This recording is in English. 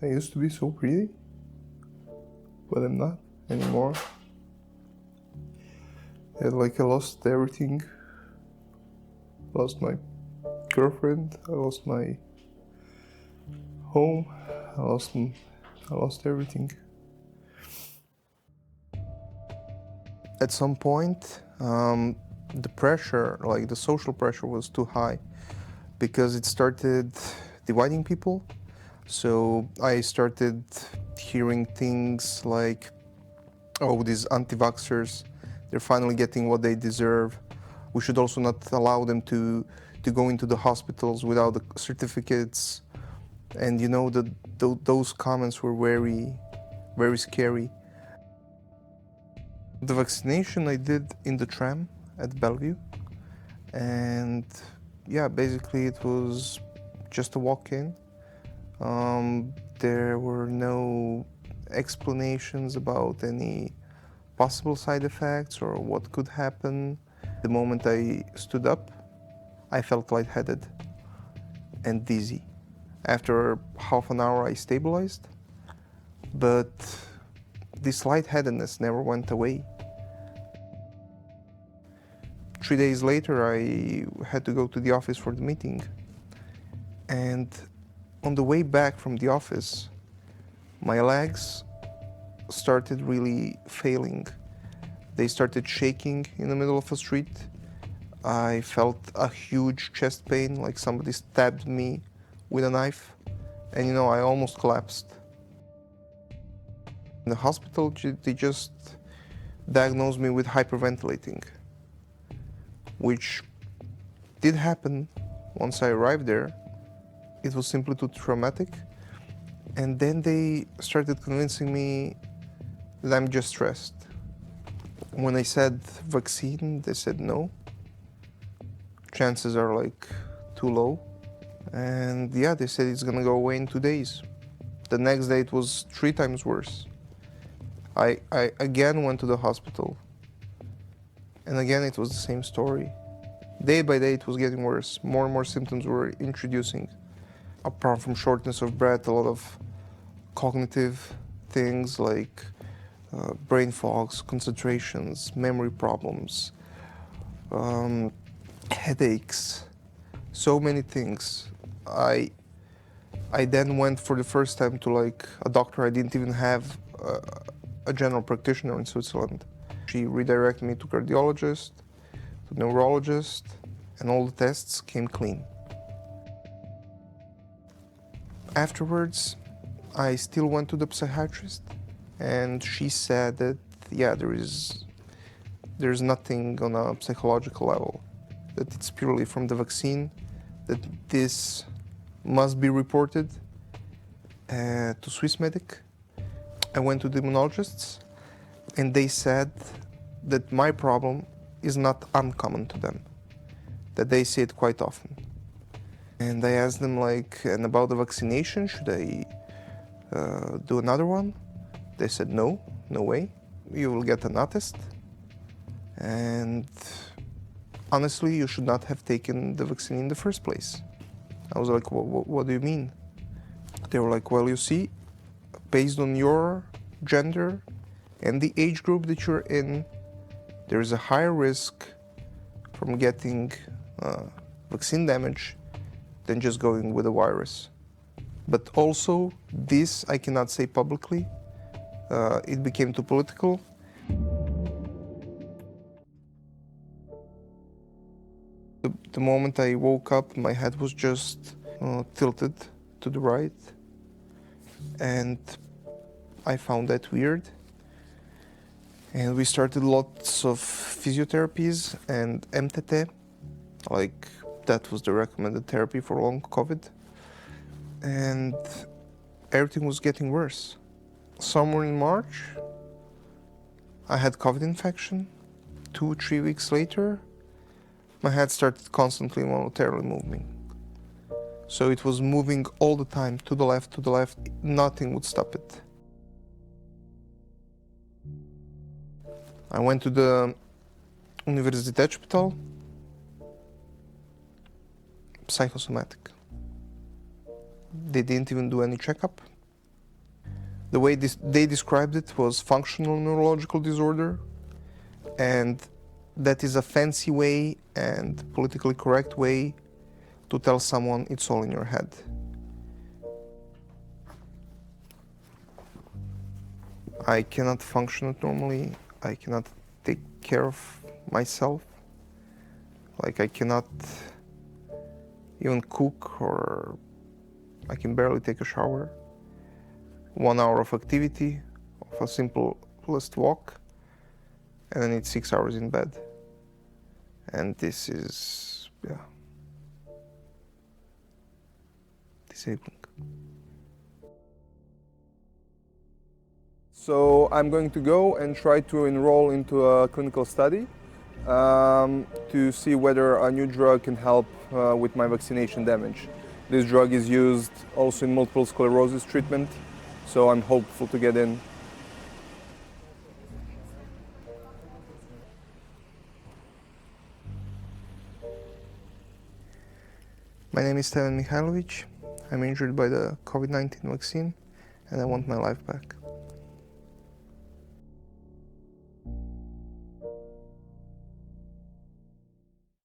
I used to be so pretty, but I'm not anymore. I lost everything. Lost my girlfriend, I lost my home, I lost everything. At some point, the pressure, the social pressure was too high because it started dividing people. So I started hearing things like, oh, these anti-vaxxers, they're finally getting what they deserve. We should also not allow them to go into the hospitals without the certificates. And those comments were very, very scary. The vaccination I did in the tram at Bellevue. And yeah, basically it was just a walk-in. There were no explanations about any possible side effects or what could happen. The moment I stood up, I felt lightheaded and dizzy. After half an hour, I stabilized, but this lightheadedness never went away. 3 days later, I had to go to the office for the meeting. And on the way back from the office, my legs started really failing. They started shaking in the middle of a street. I felt a huge chest pain, like somebody stabbed me with a knife. And I almost collapsed. In the hospital, they just diagnosed me with hyperventilating, which did happen once I arrived there. It was simply too traumatic. And then they started convincing me that I'm just stressed. When I said vaccine, they said no. Chances are too low. And yeah, they said it's gonna go away in 2 days. The next day it was 3 times worse. I again went to the hospital. And again it was the same story. Day by day it was getting worse. More and more symptoms were introducing. Apart from shortness of breath, a lot of cognitive things like brain fogs, concentrations, memory problems, headaches, so many things. I then went for the first time to a doctor. I didn't even have a general practitioner in Switzerland. She redirected me to cardiologist, to neurologist, and all the tests came clean. Afterwards, I still went to the psychiatrist, and she said that, yeah, there's nothing on a psychological level, that it's purely from the vaccine, that this must be reported to Swissmedic. I went to the immunologists, and they said that my problem is not uncommon to them, that they see it quite often. And I asked them and about the vaccination, should I do another one? They said no way, you will get an attest. And honestly, you should not have taken the vaccine in the first place. I was like, what do you mean? They were like, well, you see, based on your gender and the age group that you're in, there is a higher risk from getting vaccine damage than just going with a virus. But also, this I cannot say publicly. It became too political. The moment I woke up, my head was just tilted to the right. And I found that weird. And we started lots of physiotherapies and MTT, that was the recommended therapy for long COVID. And everything was getting worse. Somewhere in March, I had COVID infection. 2-3 weeks later, my head started constantly involuntarily moving. So it was moving all the time, to the left, nothing would stop it. I went to the Universitätsspital, psychosomatic. They didn't even do any checkup. The way they described it was functional neurological disorder, and that is a fancy way and politically correct way to tell someone it's all in your head. I cannot function normally. I cannot take care of myself. Like, I cannot even cook, or I can barely take a shower. 1 hour of activity, of a simplest walk, and I need 6 hours in bed. And this is, yeah, disabling. So I'm going to go and try to enroll into a clinical study to see whether a new drug can help with my vaccination damage. This drug is used also in multiple sclerosis treatment, so I'm hopeful to get in. My name is Stevan. I'm injured by the Covid-19 vaccine, and I want my life back.